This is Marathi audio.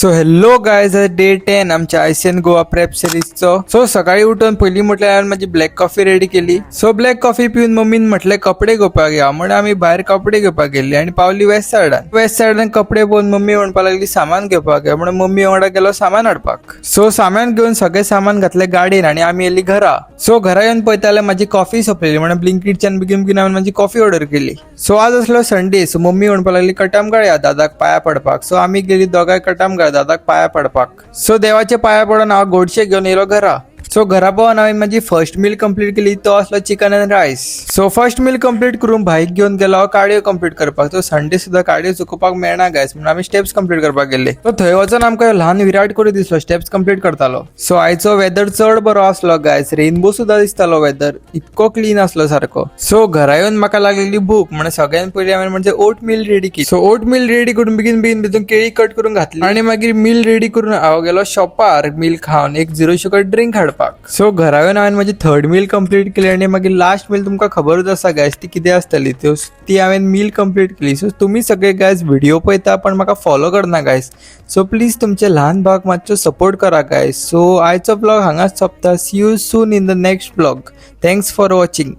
सो हेलो गायज, डे 10 आमच्या आयसीएन गोवा प्रेप सिरीजचो. सो सकाळी उठून पहिली म्हटल्यार माझी ब्लॅक कॉफी रेडी केली. सो ब्लॅक कॉफी पिऊन मम्मीन म्हटले कपडे घेवपाक या, म्हणून आम्ही भायर कपडे घेवपाक गेल्ली आणि पावली वेस्ट सायडान कपडे पळोवन मम्मी म्हणपाक लागली सामान घेवपाक या, म्हणून मम्मी वांगडा गेलो सामान हाडपाक. सो सामान घेऊन सगळे सामान घातले गाडीन आणि आम्ही येयली घरा. सो घरा येऊन पळयताले माझी कॉफी सोंपलेली, म्हणून ब्लिंकिटच्यान बेगीन हांवें माझी कॉफी ऑर्डर केली. सो आज असलो संडे, सो मम्मी म्हणपाक लागली कटामगाळ या दादाक पाया पडपाक. सो आम्ही गेली दोगांय कटामगाळ दादाक पाया पडपाक. सो देवाचे पाया पडून हांव गोडशे घेऊन येयलो घरा. सो घरा पावन हांवें माझी फर्स्ट मील कंप्लीट केली, तो असलो चिकन अँड रायस. सो फर्स्ट मील कंप्लीट करून भाईक घेऊन गेलो कार्डिओ कंप्लीट करपाक. तो संडे सुद्धा कार्डिओ चुकोवपाक मेळना गायस, म्हणून आम्ही स्टेप्स कंप्लीट करपाक गेले. सो थंय वचून आमकां ल्हान विराट कोहली दिसलो स्टेप्स कंप्लीट करतालो. सो आयचो वेदर चड बरो आसलो गायस, रेनबो सुद्धा दिसतालो वेदर, इतको क्लीन आसलो सारको. सो घरा येवन म्हाका लागलेली भूक, म्हणून सगळ्यात पयलीं हांवें म्हणजे ओट मील रेडी केली. सो ओट मील रेडी करून बेगीन तितून केळी कट करून घातली आणि मागीर मील रेडी करून हांव गेलो शॉपार मील खावन एक 0 शुगर ड्रिंक हाडपाक. सो घरा येवन हांवें माझी थर्ड मील कंप्लीट केली आणि मागीर लास्ट मील तुमकां खबरूच आसा गायस ती कितें आसतली, ती हांवें मील कंप्लीट केली. सो तुम्ही सगळे गायस व्हिडिओ पळयता पण म्हाका फॉलो करना गायस. सो प्लीज तुमचे ल्हान भाग मातसो सपोर्ट करा गायस. सो आयचो ब्लॉग हांगाच सोंपता. See you soon in the next blog. Thanks for watching.